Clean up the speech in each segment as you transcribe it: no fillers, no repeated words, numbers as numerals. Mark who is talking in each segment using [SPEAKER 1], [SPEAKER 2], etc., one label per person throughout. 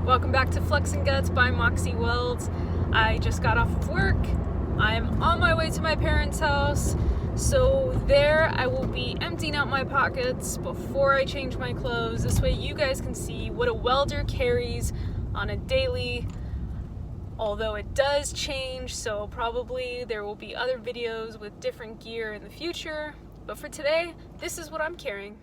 [SPEAKER 1] Welcome back to Flex and Guts by Moxie Welds. I just got off of work. I'm on my way to my parents' house. So there I will be emptying out my pockets before I change my clothes. This way you guys can see what a welder carries on a daily, although it does change, so probably there will be other videos with different gear in the future. But for today, this is what I'm carrying.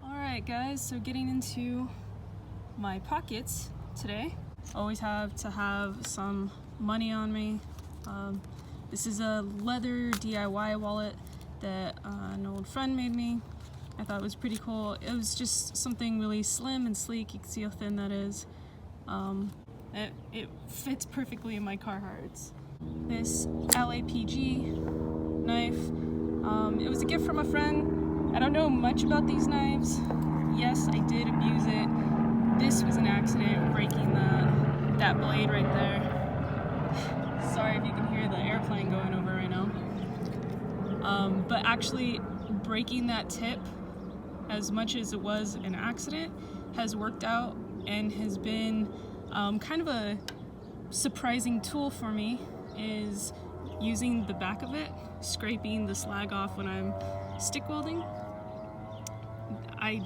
[SPEAKER 1] Alright guys, so getting into my pockets today. Always have to have some money on me. This is a leather DIY wallet that an old friend made me. I thought it was pretty cool. It was just something really slim and sleek. You can see how thin that is. It fits perfectly in my Carhartts. This LAPG knife, it was a gift from a friend. I don't know much about these knives. Yes, I did abuse it. This was an accident, breaking that blade right there. Sorry if you can hear the airplane going over right now. But actually breaking that tip, as much as it was an accident, has worked out and has been kind of a surprising tool for me, is using the back of it, scraping the slag off when I'm stick welding. I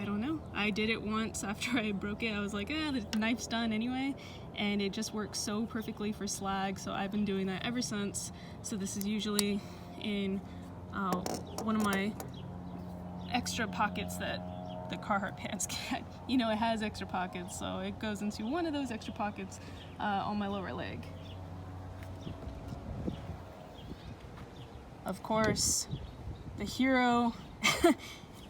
[SPEAKER 1] don't know. I did it once after I broke it. I was like, the knife's done anyway, and it just works so perfectly for slag, so I've been doing that ever since. So this is usually in one of my extra pockets that the Carhartt pants get. You know, it has extra pockets, so it goes into one of those extra pockets on my lower leg. Of course, the hero,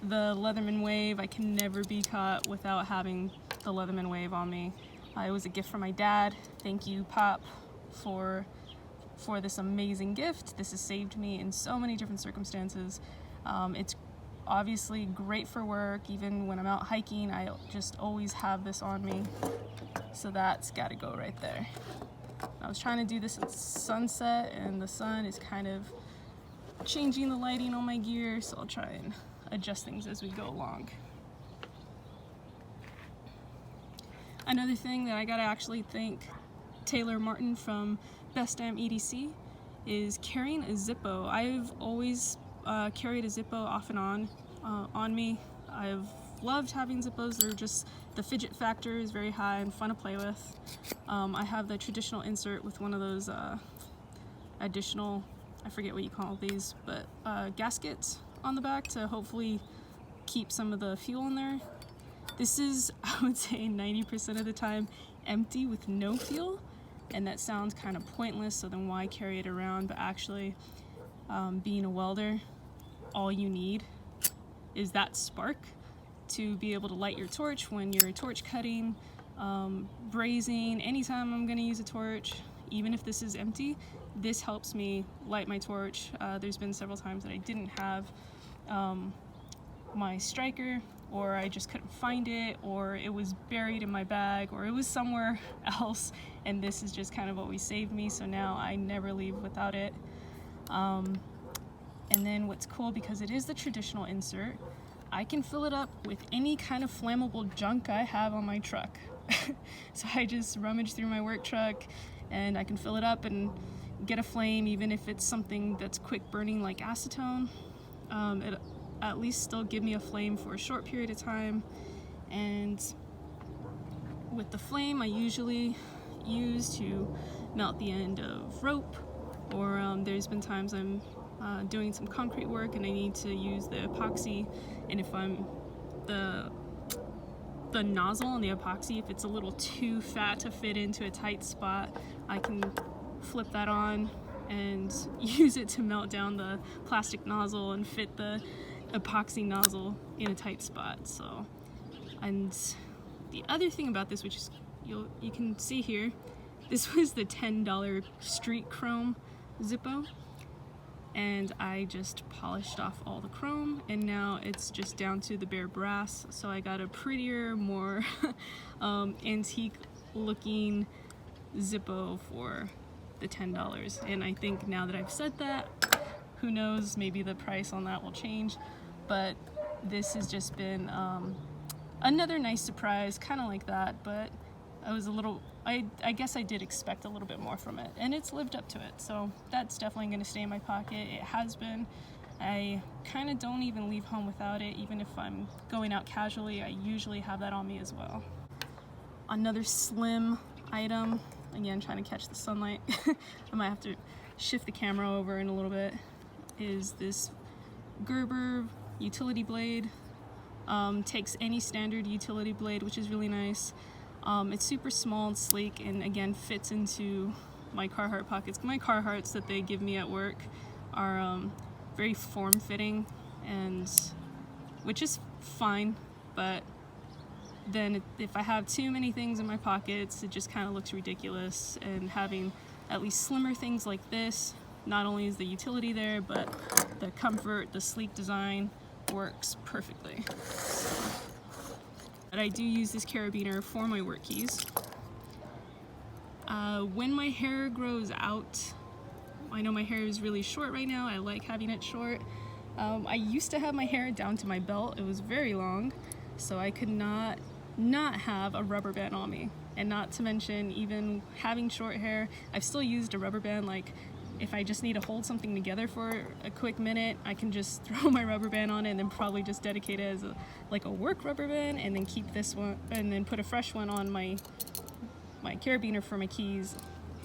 [SPEAKER 1] the Leatherman Wave. I can never be caught without having the Leatherman Wave on me. It was a gift from my dad. Thank you, Pop, for this amazing gift. This has saved me in so many different circumstances. It's obviously great for work. Even when I'm out hiking, I just always have this on me. So that's got to go right there. I was trying to do this at sunset, and the sun is kind of changing the lighting on my gear, so I'll try and adjust things as we go along. Another thing that I gotta actually thank Taylor Martin from Best Damn EDC is carrying a Zippo. I've always carried a Zippo off and on me. I've loved having Zippos. They're just, the fidget factor is very high and fun to play with. I have the traditional insert with one of those additional, I forget what you call these, but gaskets on the back to hopefully keep some of the fuel in there. This is, I would say, 90% of the time empty with no fuel, and that sounds kind of pointless, so then why carry it around? But actually, being a welder, all you need is that spark to be able to light your torch when you're torch cutting, brazing. Anytime I'm going to use a torch, even if this is empty, this helps me light my torch. There's been several times that I didn't have my striker, or I just couldn't find it, or it was buried in my bag, or it was somewhere else, and this is just kind of what saved me, so now I never leave without it. And then what's cool, because it is the traditional insert, I can fill it up with any kind of flammable junk I have on my truck. So I just rummage through my work truck and I can fill it up and get a flame, even if it's something that's quick burning like acetone. It at least still give me a flame for a short period of time. And with the flame, I usually use to melt the end of rope, or there's been times I'm doing some concrete work and I need to use the epoxy, and if I'm the nozzle on the epoxy, if it's a little too fat to fit into a tight spot, I can flip that on and use it to melt down the plastic nozzle and fit the epoxy nozzle in a tight spot. So, and the other thing about this, which is you can see here, this was the $10 street chrome Zippo, and I just polished off all the chrome, and now it's just down to the bare brass. So I got a prettier, more antique looking Zippo for the $10. And I think now that I've said that, who knows, maybe the price on that will change. But this has just been another nice surprise, kind of like that, but I was a little, I guess I did expect a little bit more from it, and it's lived up to it. So that's definitely going to stay in my pocket. It has been. I kind of don't even leave home without it. Even if I'm going out casually, I usually have that on me as well. Another slim item, again trying to catch the sunlight, I might have to shift the camera over in a little bit, is this Gerber utility blade. Takes any standard utility blade, which is really nice. It's super small and sleek, and again fits into my Carhartt pockets. My Carhartts that they give me at work are very form-fitting, and which is fine, but then if I have too many things in my pockets, it just kind of looks ridiculous. And having at least slimmer things like this, not only is the utility there, but the comfort, the sleek design works perfectly. But I do use this carabiner for my work keys. When my hair grows out, I know my hair is really short right now, I like having it short. I used to have my hair down to my belt, it was very long, so I could not have a rubber band on me. And not to mention, even having short hair, I've still used a rubber band. Like if I just need to hold something together for a quick minute, I can just throw my rubber band on it and then probably just dedicate it as a work rubber band, and then keep this one and then put a fresh one on my carabiner for my keys,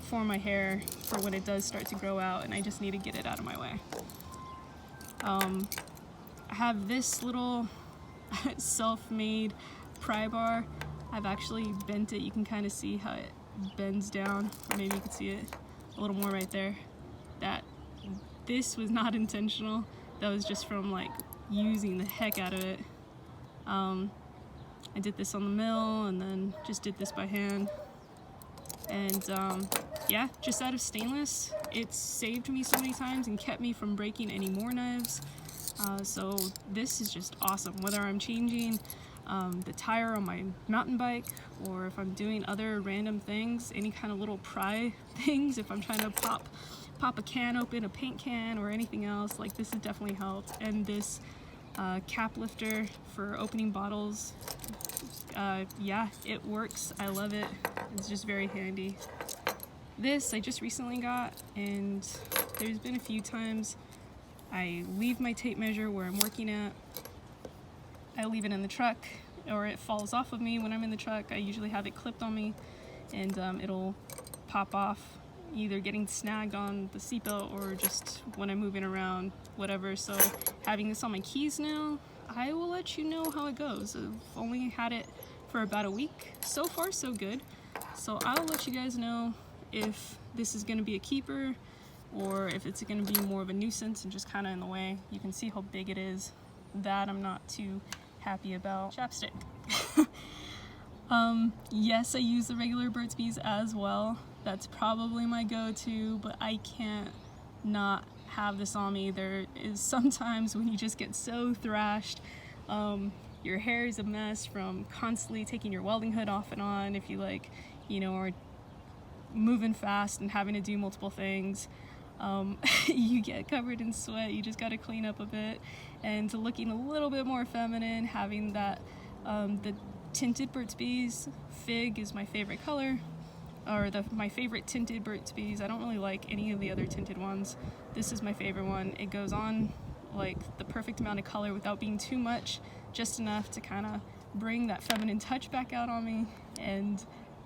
[SPEAKER 1] for my hair, for when it does start to grow out and I just need to get it out of my way. I have this little self-made pry bar. I've actually bent it. You can kind of see how it bends down, or maybe you can see it a little more right there. This was not intentional. That was just from like using the heck out of it. I did this on the mill and then just did this by hand. And yeah, just out of stainless. It's saved me so many times and kept me from breaking any more knives. So this is just awesome. Whether I'm changing the tire on my mountain bike, or if I'm doing other random things, any kind of little pry things, if I'm trying to pop a can open, a paint can, or anything else, like this has definitely helped. And this cap lifter for opening bottles, yeah, it works. I love it. It's just very handy. This I just recently got, and there's been a few times I leave my tape measure where I'm working at. I leave it in the truck, or it falls off of me when I'm in the truck. I usually have it clipped on me, and it'll pop off, either getting snagged on the seatbelt or just when I'm moving around, whatever. So having this on my keys now, I will let you know how it goes. I've only had it for about a week. So far, so good. So I'll let you guys know if this is going to be a keeper or if it's going to be more of a nuisance and just kind of in the way. You can see how big it is. That I'm not too happy about. Chapstick. Yes, I use the regular Burt's Bees as well. That's probably my go-to, but I can't not have this on me. There is sometimes when you just get so thrashed, your hair is a mess from constantly taking your welding hood off and on, if you like, you know, or moving fast and having to do multiple things. You get covered in sweat, you just got to clean up a bit. And looking a little bit more feminine, having that, the tinted Burt's Bees, Fig is my favorite color, or my favorite tinted Burt's Bees. I don't really like any of the other tinted ones. This is my favorite one. It goes on like the perfect amount of color without being too much, just enough to kind of bring that feminine touch back out on me and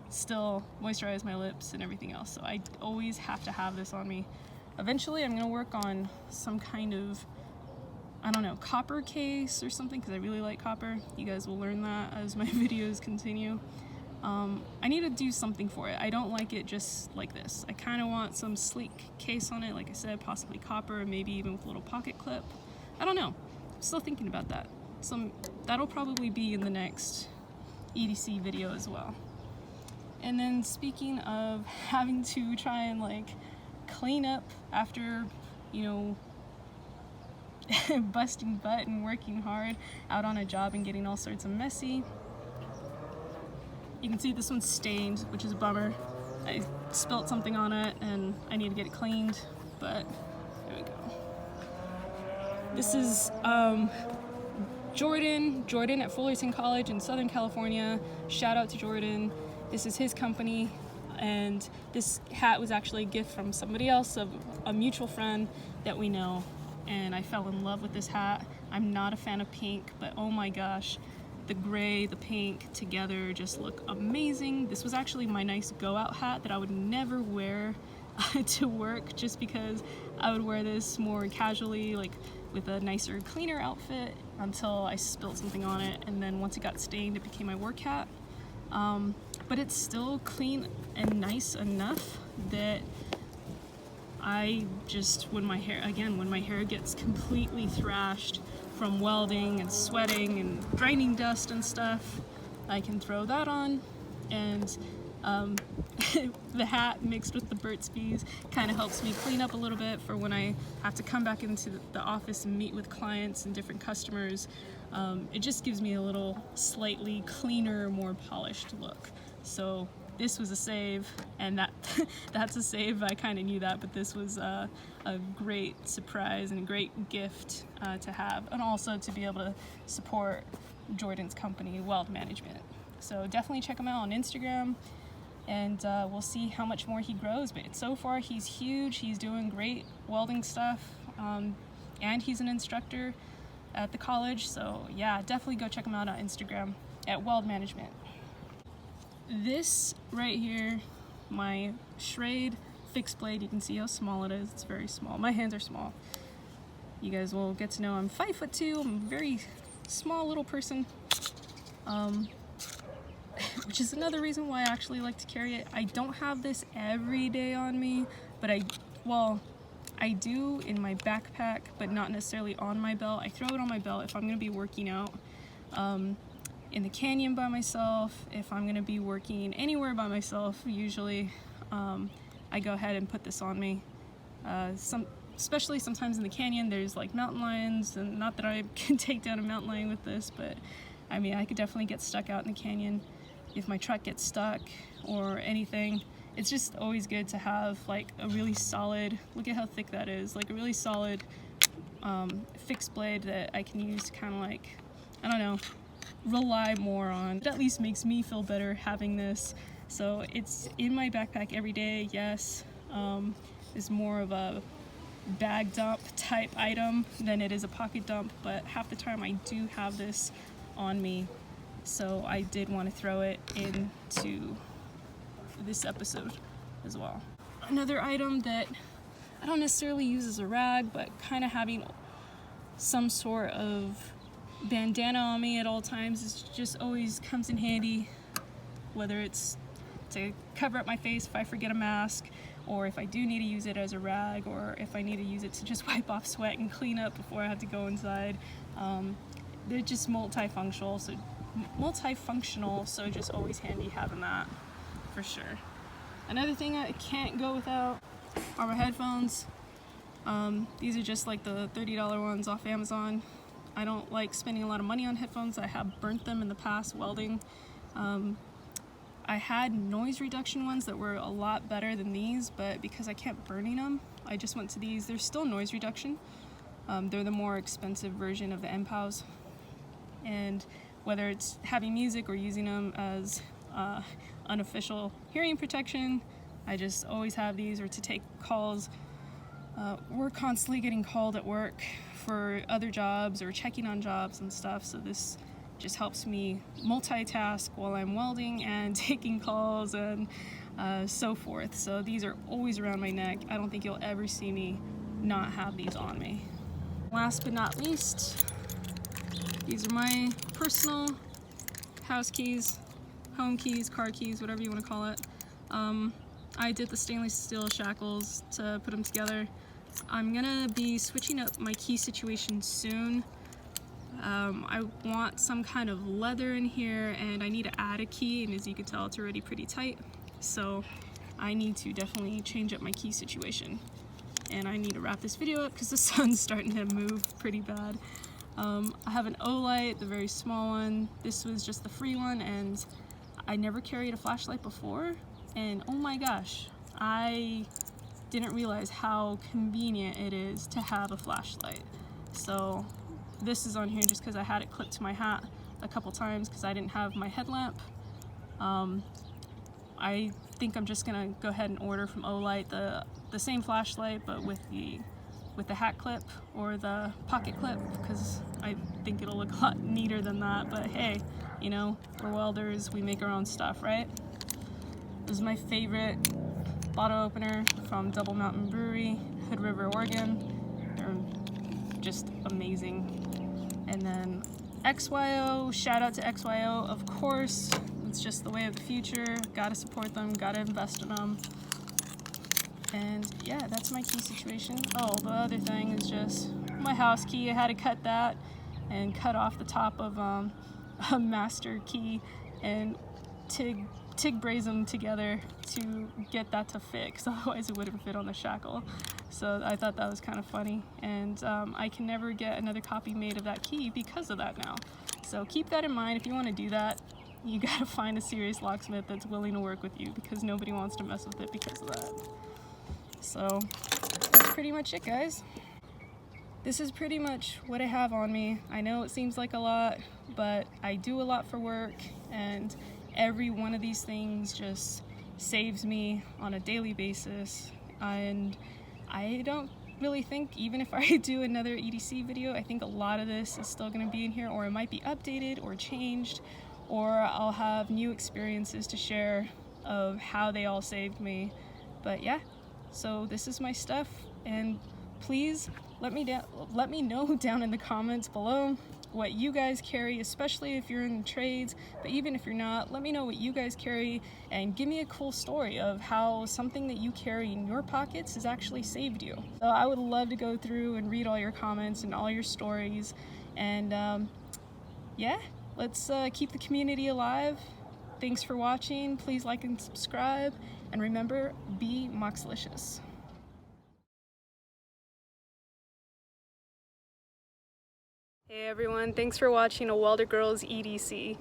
[SPEAKER 1] still moisturize my lips and everything else. So I always have to have this on me. Eventually I'm gonna work on some kind of, I don't know, copper case or something, because I really like copper. You guys will learn that as my videos continue. I need to do something for it. I don't like it just like this. I kind of want some sleek case on it, like I said, possibly copper, maybe even with a little pocket clip. I don't know. I'm still thinking about that. That'll probably be in the next EDC video as well. And then speaking of having to try and like clean up after, you know, busting butt and working hard out on a job and getting all sorts of messy. You can see this one's stained, which is a bummer. I spilt something on it and I need to get it cleaned, but there we go. This is Jordan at Fullerton College in Southern California. Shout out to Jordan. This is his company, and this hat was actually a gift from somebody else, a mutual friend that we know, and I fell in love with this hat. I'm not a fan of pink, but oh my gosh, the gray, the pink together just look amazing. This was actually my nice go out hat that I would never wear to work, just because I would wear this more casually, like with a nicer, cleaner outfit, until I spilled something on it, and then once it got stained, it became my work hat. But it's still clean and nice enough that I just, when my hair gets completely thrashed from welding and sweating and grinding dust and stuff, I can throw that on, and the hat mixed with the Burt's Bees kind of helps me clean up a little bit for when I have to come back into the office and meet with clients and different customers. It just gives me a little slightly cleaner, more polished look. So this was a save, and that's a save. I kind of knew that, but this was a great surprise and a great gift to have, and also to be able to support Jordan's company, Weld Management. So definitely check him out on Instagram, and we'll see how much more he grows. But so far he's huge. He's doing great welding stuff, and he's an instructor at the college. So yeah, definitely go check him out on Instagram at Weld Management. This right here, my Schrade fixed blade, you can see how small it is. It's very small. My hands are small. You guys will get to know I'm 5'2". I'm a very small little person, which is another reason why I actually like to carry it. I don't have this every day on me, but I do in my backpack, but not necessarily on my belt. I throw it on my belt if I'm going to be working out in the canyon by myself, if I'm going to be working anywhere by myself. Usually I go ahead and put this on me. Especially sometimes in the canyon there's like mountain lions, and not that I can take down a mountain lion with this, but I mean, I could definitely get stuck out in the canyon if my truck gets stuck or anything. It's just always good to have like a really solid, look at how thick that is, like a really solid fixed blade that I can use to kind of like, I don't know, rely more on. It at least makes me feel better having this. So it's in my backpack every day, yes. It's more of a bag dump type item than it is a pocket dump, but half the time I do have this on me, so I did want to throw it into this episode as well. Another item that I don't necessarily use as a rag, but kind of having some sort of bandana on me at all times is just always comes in handy, whether it's to cover up my face if I forget a mask, or if I do need to use it as a rag, or if I need to use it to just wipe off sweat and clean up before I have to go inside. They're just multifunctional, so just always handy having that for sure. Another thing I can't go without are my headphones. These are just like the $30 ones off Amazon. I don't like spending a lot of money on headphones. I have burnt them in the past welding. I had noise reduction ones that were a lot better than these, but because I kept burning them, I just went to these. They're still noise reduction. They're the more expensive version of the MPOWs. And whether it's having music or using them as unofficial hearing protection, I just always have these, or to take calls. We're constantly getting called at work for other jobs or checking on jobs and stuff, so this just helps me multitask while I'm welding and taking calls and so forth. So these are always around my neck. I don't think you'll ever see me not have these on me. Last but not least, these are my personal house keys, home keys, car keys, whatever you want to call it. I did the stainless steel shackles to put them together. I'm gonna be switching up my key situation soon. I want some kind of leather in here, and I need to add a key, and as you can tell, it's already pretty tight. So I need to definitely change up my key situation. And I need to wrap this video up because the sun's starting to move pretty bad. I have an O-light, the very small one. This was just the free one, and I never carried a flashlight before. And oh my gosh, I didn't realize how convenient it is to have a flashlight. So this is on here just because I had it clipped to my hat a couple times because I didn't have my headlamp. I think I'm just gonna go ahead and order from O-light the same flashlight, but with the hat clip or the pocket clip, because I think it'll look a lot neater than that. But hey, you know, we're welders, we make our own stuff, right? This is my favorite bottle opener from Double Mountain Brewery, Hood River, Oregon. They're just amazing. And then XYO, shout out to XYO, of course. It's just the way of the future. Gotta support them, gotta invest in them. And yeah, that's my key situation. Oh, the other thing is just my house key. I had to cut that and cut off the top of a master key and TIG braze them together to get that to fit, because otherwise it wouldn't fit on the shackle. So I thought that was kind of funny, and I can never get another copy made of that key because of that now. So keep that in mind. If you want to do that, you gotta find a serious locksmith that's willing to work with you, because nobody wants to mess with it because of that. So that's pretty much it, guys. This is pretty much what I have on me. I know it seems like a lot, but I do a lot for work, and every one of these things just saves me on a daily basis. And I don't really think, even if I do another EDC video, I think a lot of this is still gonna be in here, or it might be updated or changed, or I'll have new experiences to share of how they all saved me. But yeah, so this is my stuff, and please let me know down in the comments below what you guys carry, especially if you're in trades, but even if you're not, let me know what you guys carry, and give me a cool story of how something that you carry in your pockets has actually saved you. So I would love to go through and read all your comments and all your stories, and yeah, let's keep the community alive. Thanks for watching. Please like and subscribe, and remember, be moxlicious. Hey everyone, thanks for watching a Welder Girls EDC.